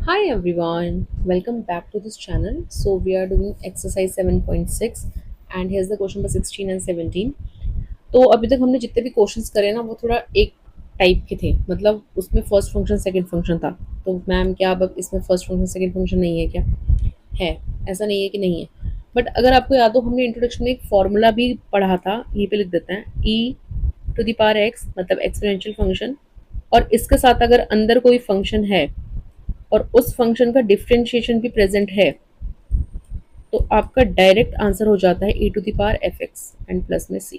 Hi everyone, welcome back to this channel. So we are doing exercise 7.6 and here's the question number 16 and 17. तो अभी तक हमने जितने भी क्वेश्चंस करे ना वो थोड़ा एक टाइप के थे, मतलब उसमें फर्स्ट फंक्शन सेकंड फंक्शन था। तो मैम क्या अब इसमें फर्स्ट फंक्शन सेकंड फंक्शन नहीं है क्या? है। ऐसा नहीं है कि नहीं है, बट अगर आपको याद हो हमने इंट्रोडक्शन में एक फॉर्मूला भी पढ़ा था, यहीं पे लिख देते हैं ई टू द पावर एक्स मतलब एक्सपोनेंशियल फंक्शन, और इसके साथ अगर अंदर कोई फंक्शन है और उस फंक्शन का डिफरेंशिएशन भी प्रेजेंट है तो आपका डायरेक्ट आंसर हो जाता है e to the power f x and plus में सी।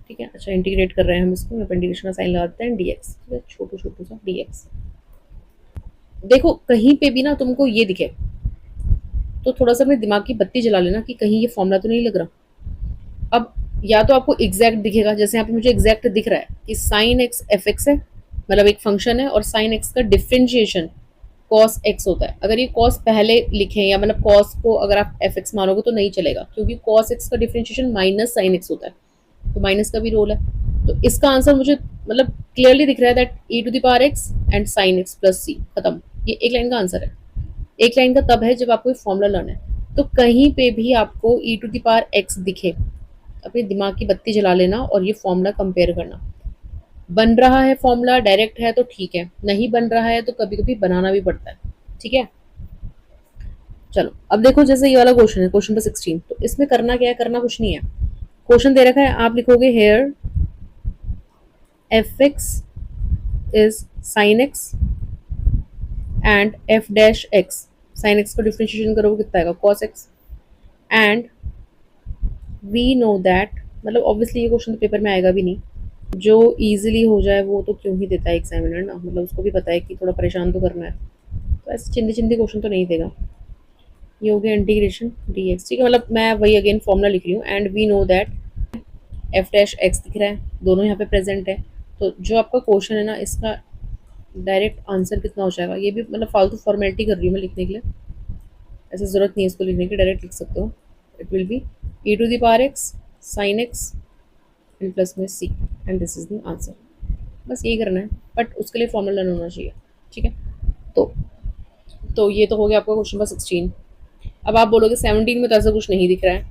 ठीक है, अच्छा इंटीग्रेट कर रहे हैं हम इसको, इंटीग्रेशन का साइन लगाते हैं डीएक्स। ठीक है, छोटू छोटू सा डीएक्स। देखो कहीं पे भी ना तुमको ये दिखे तो थोड़ा सा अपने दिमाग की बत्ती जला लेना कि कहीं ये फॉर्मूला तो नहीं लग रहा। अब या तो आपको एग्जैक्ट दिखेगा, जैसे यहाँ पे मुझे एग्जैक्ट दिख रहा है कि साइन एक्स एफ एक्स है, मतलब एक फंक्शन है और साइन एक्स का डिफरेंशिएशन कॉस एक्स होता है। अगर ये कॉस पहले लिखें या मतलब कॉस को अगर आप एफ एक्स मानोगे तो नहीं चलेगा, क्योंकि कॉस एक्स का डिफरेंशिएशन माइनस साइन एक्स होता है, तो माइनस का भी रोल है। तो इसका आंसर मुझे मतलब क्लियरली दिख रहा है that e to the power x and sine x plus c, खत्म। ये एक लाइन का आंसर है। एक लाइन का तब है जब आपको फॉर्मूला लर्न है। तो कहीं पे भी आपको ई टू द पावर एक्स दिखे, अपने दिमाग की बत्ती जला लेना और ये फॉर्मूला कंपेयर करना। बन रहा है फॉर्मूला डायरेक्ट है तो ठीक है, नहीं बन रहा है तो कभी कभी बनाना भी पड़ता है। ठीक है, चलो अब देखो जैसे ये वाला क्वेश्चन है, क्वेश्चन नंबर 16। तो इसमें करना क्या है, करना कुछ नहीं है। क्वेश्चन दे रखा है, आप लिखोगे here f x is sine x and f dash x. Sine x का डिफ्रेंशिएशन करोगे कितना आएगा, cos x. And we know that, मतलब ऑब्वियसली ये क्वेश्चन तो पेपर में आएगा भी नहीं। जो इजीली हो जाए वो तो क्यों ही देता है एग्जामिनर ना, मतलब उसको भी पता है कि थोड़ा परेशान तो करना है, तो ऐसे चिंदी चिंदी क्वेश्चन तो नहीं देगा। ये हो गया इंटीग्रेशन डी एक्स। ठीक है, मतलब मैं वही अगेन फॉर्मूला लिख रही हूँ। And we know that f dash x दिख रहा है, दोनों यहाँ पे प्रेजेंट है। तो जो आपका क्वेश्चन है ना, इसका डायरेक्ट आंसर कितना हो जाएगा, ये भी मतलब फालतू फॉर्मेलिटी कर रही हूँ मैं लिखने के लिए, ऐसे ज़रूरत नहीं है इसको लिखने की, डायरेक्ट लिख सकते हो। It will be e to the power x sine x and plus में c and this is the answer. बस यही करना है, बट उसके लिए फॉर्मूला लर्न होना चाहिए। ठीक है, तो ये तो हो गया आपका क्वेश्चन नंबर 16। अब आप बोलोगे 17 में तो ऐसा कुछ नहीं दिख रहा है।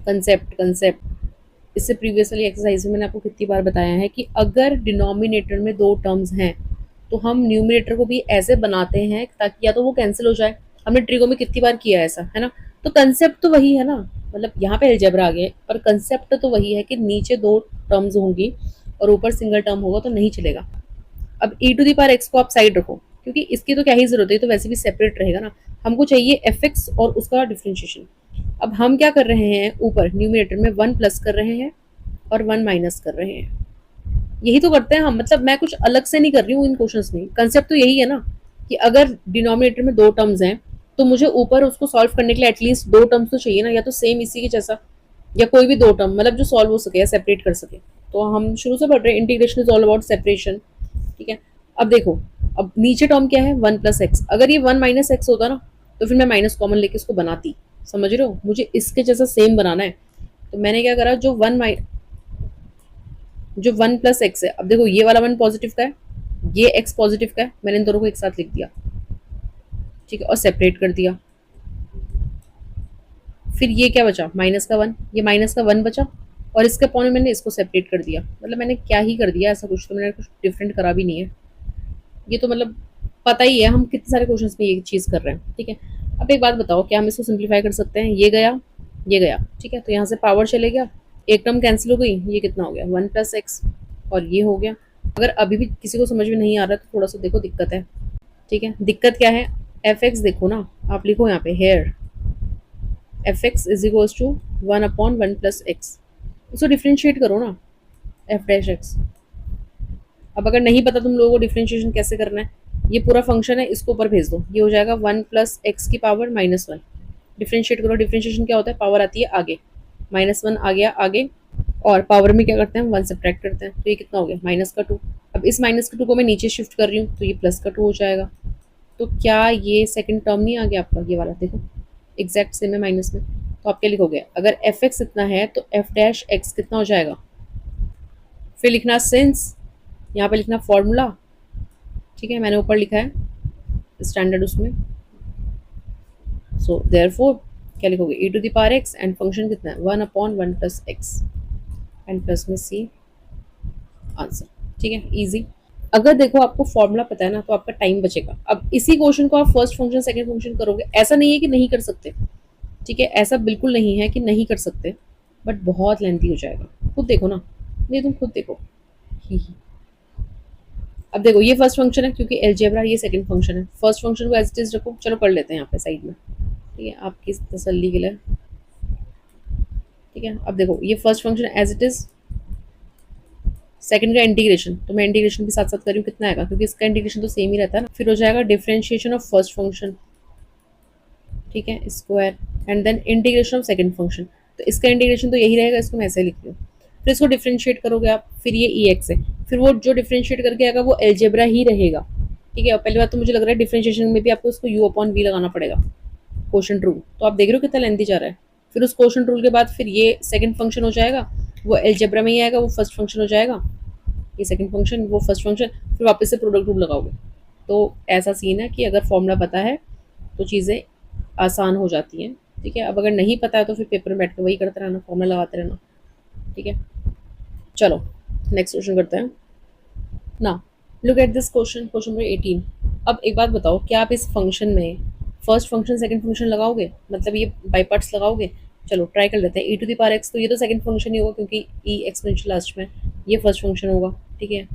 कंसेप्ट कंसेप्ट इससे प्रीवियस वाली एक्सरसाइज में मैंने आपको कितनी बार बताया है कि अगर डिनोमिनेटर में दो टर्म्स हैं तो हम न्यूमिनेटर को भी ऐसे बनाते हैं ताकि या तो वो कैंसिल हो जाए। हमने ट्रिगो में कितनी बार किया है ऐसा, है ना? तो कंसेप्ट तो वही है ना, मतलब यहाँ पे अलजेब्रा आ गया पर कंसेप्ट तो वही है कि नीचे दो टर्म्स होंगी और ऊपर सिंगल टर्म होगा तो नहीं चलेगा। अब ई टू दी पावर एक्स को आप साइड रखो, क्योंकि इसकी तो क्या ही जरूरत है, तो वैसे भी सेपरेट रहेगा ना। हमको चाहिए एफ एक्स और उसका डिफ्रेंशिएशन। अब हम क्या कर रहे हैं, ऊपर न्यूमिनेटर में वन प्लस कर रहे हैं और वन माइनस कर रहे हैं। यही तो करते हैं हम, मतलब मैं कुछ अलग से नहीं कर रही हूँ इन क्वेश्चंस में। कंसेप्ट तो यही है ना कि अगर डिनोमिनेटर में दो टर्म्स हैं तो मुझे ऊपर उसको सॉल्व करने के लिए एटलीस्ट दो टर्म्स तो चाहिए ना, या तो सेम इसी के जैसा या कोई भी दो टर्म, मतलब जो सॉल्व हो सके या सेपरेट कर सके। तो हम शुरू से पढ़ रहे हैं integration is all about separation. ठीक है, अब देखो, अब नीचे टर्म क्या है, वन प्लस एक्स। अगर ये वन माइनस एक्स होता ना तो फिर मैं माइनस कॉमन लेके इसको बनाती। समझ रहे हो, मुझे इसके जैसा सेम बनाना है। तो मैंने क्या करा, जो वन प्लस एक्स है, अब देखो ये वाला वन पॉजिटिव का है, ये एक्स पॉजिटिव का है, मैंने इन दोनों को एक साथ लिख दिया। ठीक है, और सेपरेट कर दिया। फिर ये क्या बचा, माइनस का वन, ये माइनस का वन बचा और इसके अपॉन में मैंने इसको सेपरेट कर दिया। मतलब मैंने क्या ही कर दिया, ऐसा कुछ तो मैंने कुछ डिफरेंट करा भी नहीं है। ये तो मतलब पता ही है हम कितने सारे क्वेश्चंस में ये चीज़ कर रहे हैं। ठीक है, अब एक बात बताओ, क्या हम इसको सिंप्लीफाई कर सकते हैं? ये गया। ठीक है, तो यहाँ से पावर चले गया, एक टर्म कैंसिल हो गई, ये कितना हो गया, वन प्लस एक्स, और ये हो गया। अगर अभी भी किसी को समझ में नहीं आ रहा तो थोड़ा सा देखो दिक्कत है। ठीक है, दिक्कत क्या है, एफ एक्स देखो ना, आप लिखो यहाँ पे here f x is equals to one upon one plus x. इसको डिफ्रेंशिएट करो ना, एफ डैश एक्स। अब अगर नहीं पता तुम लोगों को डिफ्रेंशिएशन कैसे करना है, ये पूरा फंक्शन है, इसको ऊपर भेज दो, ये हो जाएगा वन प्लस एक्स की पावर माइनस वन। डिफ्रेंशिएट करो, डिफ्रेंशिएशन क्या होता है, पावर आती है आगे, माइनस वन आ गया आगे, और पावर में क्या करते हैं हम, वन सब्ट्रैक्ट करते हैं, तो ये कितना हो गया, माइनस का टू। अब इस माइनस का टू को मैं नीचे शिफ्ट कर रही हूँ तो ये प्लस का टू हो जाएगा। तो क्या ये सेकंड टर्म नहीं आ गया आपका, ये वाला देखो एग्जैक्ट सेम है माइनस में। तो आप क्या लिखोगे, अगर एफ एक्स इतना है तो एफ डैश एक्स कितना हो जाएगा। फिर लिखना सिंस, यहाँ पे लिखना फॉर्मूला। ठीक है, मैंने ऊपर लिखा है स्टैंडर्ड उसमें। सो देयरफॉर क्या लिखोगे, e to the power x and function कितना है 1/1 प्लस एक्स एंड प्लस में सी, आंसर। ठीक है, इजी। अगर देखो आपको फॉर्मूला पता है ना तो आपका टाइम बचेगा। अब इसी क्वेश्चन को आप फर्स्ट फंक्शन सेकंड फंक्शन करोगे, ऐसा नहीं है कि नहीं कर सकते, ठीक है, ऐसा बिल्कुल नहीं है कि नहीं कर सकते, बट बहुत लेंथी हो जाएगा। खुद देखो ना, नहीं तुम खुद देखो। ही। अब देखो ये फर्स्ट फंक्शन है क्योंकि एलजेब्रा, ये सेकंड फंक्शन है। फर्स्ट फंक्शन को एज इट इज रखो, चलो कर लेते हैं यहाँ पे साइड में, ठीक है, आपकी तसल्ली के लिए। ठीक है, अब देखो ये first function as it is, second का इंटीग्रेशन, तो मैं इंटीग्रेशन भी साथ साथ कर रही हूँ, कितना आएगा क्योंकि इसका इंटीग्रेशन तो सेम ही रहता है ना। फिर हो जाएगा डिफरेंशिएशन ऑफ फर्स्ट फंक्शन, ठीक है, square, and then integration of second function. तो इसका इंटीग्रेशन तो यही रहेगा, इसको मैं ऐसे लिख रही हूँ। फिर इसको डिफरेंशिएट करोगे आप, फिर ये ई एक्स है, फिर वो जो डिफरेंशिएट करके आएगा वो एलजेब्रा ही रहेगा। ठीक है, और पहली बात तो मुझे लग रहा है डिफरेंशिएशन में भी आपको उसको यू अपॉन वी लगाना पड़ेगा, क्वोशंट रूल। तो आप देख रहे हो कितना लेंथी जा रहा है। फिर उस क्वोशंट रूल के बाद फिर ये सेकंड फंक्शन हो जाएगा, वो एलजेब्रा में ही आएगा, वो फर्स्ट फंक्शन हो जाएगा, ये सेकंड फंक्शन वो फर्स्ट फंक्शन, फिर वापस से प्रोडक्ट रूल लगाओगे। तो ऐसा सीन है कि अगर फॉर्मूला पता है तो चीज़ें आसान हो जाती हैं। ठीक है, अब अगर नहीं पता है तो फिर पेपर में बैठ के वही करते रहना, फॉर्मूला लगाते रहना। ठीक है, चलो नेक्स्ट क्वेश्चन करते हैं ना। Look at this question, question number 18। अब एक बात बताओ, क्या आप इस फंक्शन में फर्स्ट फंक्शन सेकंड फंक्शन लगाओगे, मतलब ये बाई पार्ट्स लगाओगे? चलो ट्राई कर लेते हैं। ई टू द पावर एक्स, तो ये तो सेकंड फंक्शन ही होगा क्योंकि ई एक्सपोनेंशियल लास्ट में, ये फर्स्ट फंक्शन होगा। ठीक है,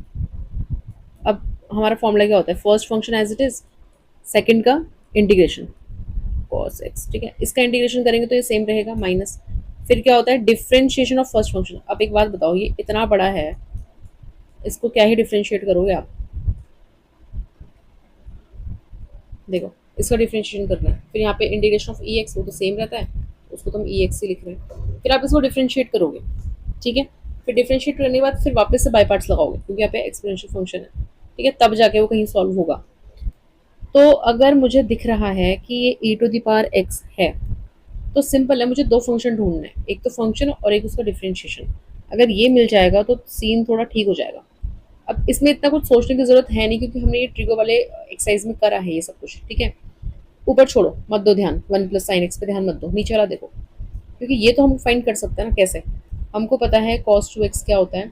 अब हमारा फॉर्मूला क्या होता है, first function as it is, second का इंटीग्रेशन cos x। ठीक है, इसका इंटीग्रेशन करेंगे तो ये सेम रहेगा माइनस। फिर क्या होता है, डिफरेंशिएशन ऑफ फर्स्ट फंक्शन। अब एक बात बताओ, ये इतना बड़ा है, इसको क्या ही डिफरेंशिएट करोगे आप? देखो इसका डिफरेंशिएशन करना है, फिर यहाँ पे इंटीग्रेशन ऑफ ई एक्स, वो तो सेम रहता है, उसको तो हम ई एक्स ही लिख रहे हैं। फिर आप इसको डिफरेंशिएट करोगे, ठीक है, फिर डिफरेंशिएट करने के बाद फिर वापस से बाई पार्ट्स लगाओगे क्योंकि यहाँ पे एक्सपोनेंशियल फंक्शन है। ठीक है, तब जाके वो कहीं सॉल्व होगा। तो अगर मुझे दिख रहा है कि ये ई टू द पावर एक्स है, तो सिंपल है, मुझे दो फंक्शन ढूंढना है, एक तो फंक्शन और एक उसका डिफरेंशिएशन। अगर ये मिल जाएगा तो सीन थोड़ा ठीक हो जाएगा। अब इसमें इतना कुछ सोचने की जरूरत है नहीं क्योंकि हमने ये ट्रिगो वाले एक्सरसाइज में करा है ये सब कुछ। ठीक है, ऊपर छोड़ो, मत दो ध्यान, 1 + sin x पे ध्यान मत दो, नीचे वाला देखो, क्योंकि ये तो हम फाइंड कर सकते हैं ना। कैसे? हमको पता है cos 2x क्या होता है,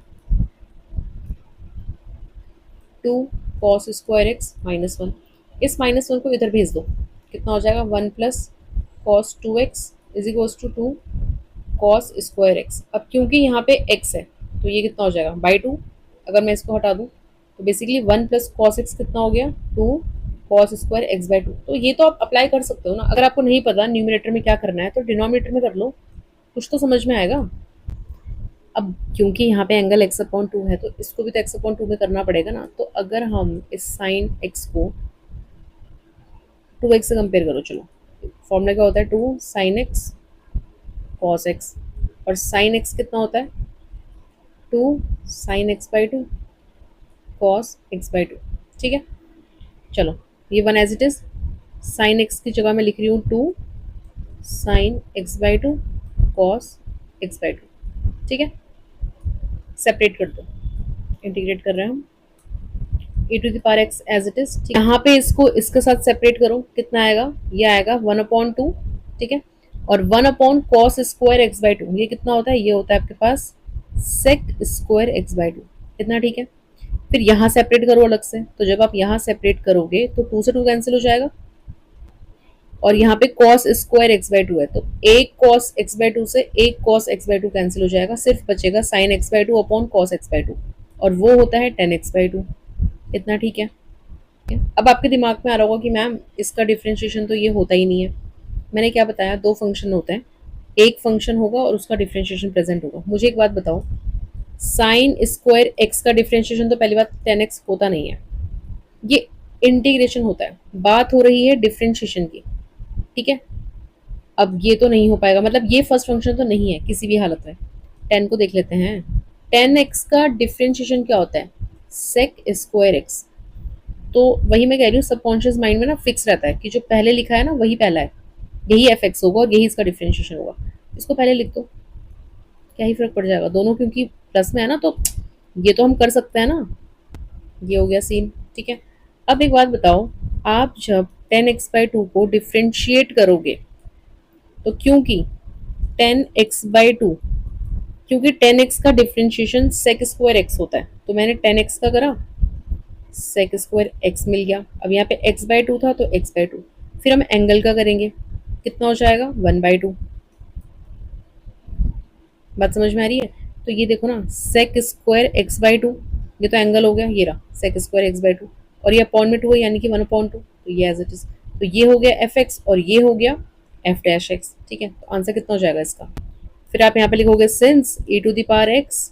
2 cos² x-1। इस -1 को इधर भेज दो, कितना हो जाएगा 1 + cos 2x = 2 cos²x। अब क्योंकि यहाँ पे x है तो ये कितना हो जाएगा बाई 2। अगर मैं इसको हटा दूँ तो बेसिकली 1 + cos x कितना हो गया 2 cos²x/2। तो ये तो आप अप्लाई कर सकते हो ना। अगर आपको नहीं पता न्यूमरेटर में क्या करना है तो डिनोमिनेटर में कर लो, कुछ तो समझ में आएगा। अब क्योंकि यहाँ पे एंगल x/2 है तो इसको भी तो x/2 में करना पड़ेगा ना। तो अगर हम इस साइन x को 2x से कंपेयर करो, चलो फॉर्मूला क्या होता है 2 sin x cos x, और sin x कितना होता है 2 sin x/2 cos x/2। ठीक है, चलो ये one as it is, sine x की जगह मैं लिख रही हूँ 2 sin x/2 cos x/2। ठीक है, सेपरेट कर दो, इंटीग्रेट कर रहे हैं हम e to the power x as it is. यहाँ पे इसको इसके साथ सेपरेट करो, कितना आएगा, ये आएगा 1/2। ठीक है, और 1/cos² x/2 ये कितना होता है, ये होता है आपके पास sec² x/2। इतना ठीक है। फिर यहाँ सेपरेट करो अलग से, तो जब आप यहाँ सेपरेट करोगे तो 2 से 2 कैंसिल हो जाएगा, और यहाँ पे cos² x/2 है तो एक cos x/2 से एक cos x/2 कैंसिल हो जाएगा, सिर्फ बचेगा sin x/2 upon cos x/2, और वो होता है tan x/2। इतना ठीक है। अब आपके दिमाग में आ रहा होगा कि मैम इसका डिफरेंशिएशन तो ये होता ही नहीं है। मैंने क्या बताया, दो फंक्शन होते हैं, एक फंक्शन होगा और उसका डिफरेंशिएशन प्रेजेंट होगा। मुझे एक बात बताओ, sin² x का डिफरेंशिएशन तो पहली बात tan x होता नहीं है, ये इंटीग्रेशन होता है। बात हो रही है डिफरेंशिएशन की। ठीक है, अब ये तो नहीं हो पाएगा, मतलब ये फर्स्ट फंक्शन तो नहीं है किसी भी हालत में। 10 को देख लेते हैं, tan x का डिफरेंशिएशन क्या होता है sec² x। तो वही मैं कह रही हूँ, सबकॉन्शियस माइंड में ना फिक्स रहता है कि जो पहले लिखा है ना वही पहला है, यही एफ एक्स होगा और यही इसका डिफरेंशिएशन होगा। इसको पहले लिख दो, क्या ही फर्क पड़ जाएगा, दोनों क्योंकि प्लस में है ना, तो ये तो हम कर सकते हैं ना। ये हो गया सीन। ठीक है, अब एक बात बताओ, आप जब 10x/2 को डिफ्रेंशिएट करोगे तो क्योंकि 10x/2, क्योंकि 10x का डिफ्रेंशिएशन सेक स्क्वायर एक्स होता है, तो मैंने 10x का करा, सेक स्क्वायर एक्स मिल गया। अब यहाँ पे x/2 था तो x/2। फिर हम एंगल का करेंगे, कितना हो जाएगा 1/2। बात समझ में आ रही है? तो ये देखो ना, सेक स्क्वायर x/2, ये तो एंगल हो गया, ये रहा सेक स्क्वायर x/2, और ये अपॉन में 2 है यानी कि 1/2, तो ये एज इट इज। तो ये हो गया fx और ये हो गया f'(x), ठीक है। तो आंसर कितना हो जाएगा इसका? फिर आप यहाँ पे लिखोगे since e⁻x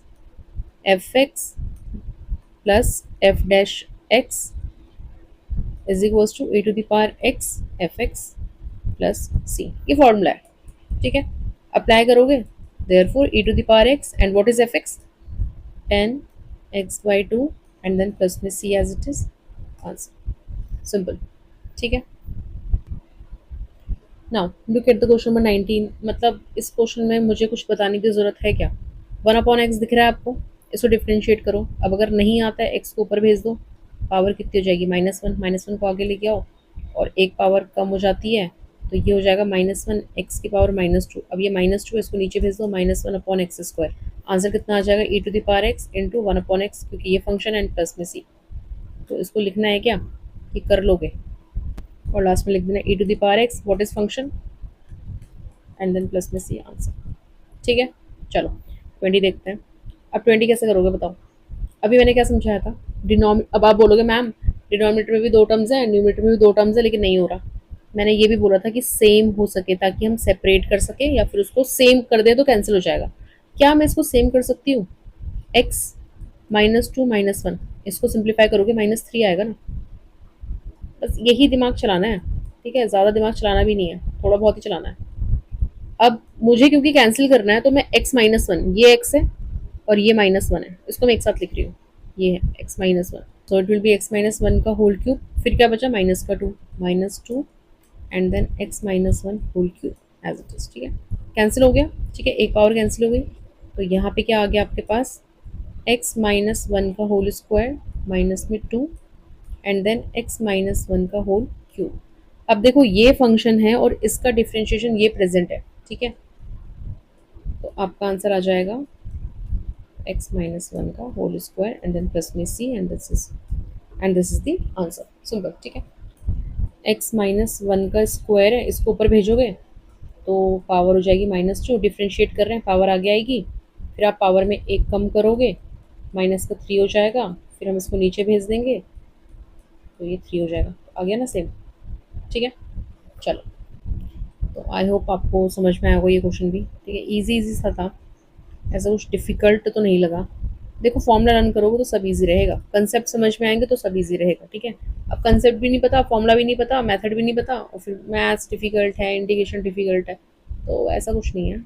fx plus f'(x) is equals to e⁻x fx plus c। ये फॉर्मूला है, ठीक है। अप्लाई करोगे, therefore e⁻x and what is fx, 10x/2 and then plus में c as it is, answer simple, ठीक है। Now look at the question number 19। मतलब इस क्वेश्चन में मुझे कुछ बताने की जरूरत है क्या? 1/x दिख रहा है आपको, इसको डिफ्रेंशिएट करो। अब अगर नहीं आता है x को ऊपर भेज दो, पावर कितनी हो जाएगी -1, -1 को आगे लेके आओ और एक पावर कम हो जाती है, तो ये हो जाएगा -1 x की पावर -2। अब ये -2 इसको नीचे भेज दो, -1/x²। आंसर कितना आ जाएगा e⁻x इंटू 1/x, क्योंकि ये फंक्शन है प्लस में c। तो इसको लिखना है क्या कि कर लोगे, और लास्ट में लिख देना e⁻x what is function and then plus में सी, आंसर, ठीक है। चलो 20 देखते हैं। अब 20 कैसे करोगे बताओ? अभी मैंने क्या समझाया था, अब आप बोलोगे मैम डिनोमिनेटर में भी 2 टर्म्स है, न्यूमरेटर में भी 2 टर्म्स है, लेकिन नहीं हो रहा। मैंने ये भी बोला था कि सेम हो सके ताकि हम सेपरेट कर सके, या फिर उसको सेम कर दें तो कैंसिल हो जाएगा। क्या मैं इसको सेम कर सकती हूँ? x -2 -1, इसको सिंप्लीफाई करोगे -3 आएगा ना। बस यही दिमाग चलाना है, ठीक है, ज़्यादा दिमाग चलाना भी नहीं है, थोड़ा बहुत ही चलाना है। अब मुझे क्योंकि कैंसिल करना है तो मैं x-1, ये x है और ये -1 है, इसको मैं एक साथ लिख रही हूँ, ये है x-1, so it will B x-1 का होल क्यूब। फिर क्या बचा, -2 and then x-1 whole cube as it is, ठीक है। कैंसिल हो गया, ठीक है, एक पावर कैंसिल हो गई। तो यहाँ पे क्या आ गया आपके पास, x-1 का होल स्क्वायर माइनस में 2 एंड देन x-1 का होल क्यूब। अब देखो ये फंक्शन है और इसका डिफ्रेंशिएशन ये प्रेजेंट है, ठीक है। तो आपका आंसर आ जाएगा x-1 का whole square and then plus में c and this is the answer, simple, ठीक है। x-1 का स्क्वायर है, इसको ऊपर भेजोगे तो पावर हो जाएगी -2, डिफ्रेंशिएट कर रहे हैं पावर आगे आएगी, फिर आप पावर में 1 कम करोगे, माइनस का 3 हो जाएगा, फिर हम इसको नीचे भेज देंगे तो ये 3 हो जाएगा, तो आ गया ना सेम, ठीक है। चलो, तो आई होप आपको समझ में आया होगा ये क्वेश्चन भी, ठीक है। इजी इजी सा था, ऐसा कुछ डिफ़िकल्ट तो नहीं लगा। देखो फॉर्मूला रन करोगे तो सब इजी रहेगा, कंसेप्ट समझ में आएंगे तो सब इजी रहेगा, ठीक है। अब कंसेप्ट भी नहीं पता, फॉर्मूला भी नहीं पता, मेथड भी नहीं पता, और फिर मैथ्स डिफ़िकल्ट है, इंटीग्रेशन डिफ़िकल्ट है, तो ऐसा कुछ नहीं है।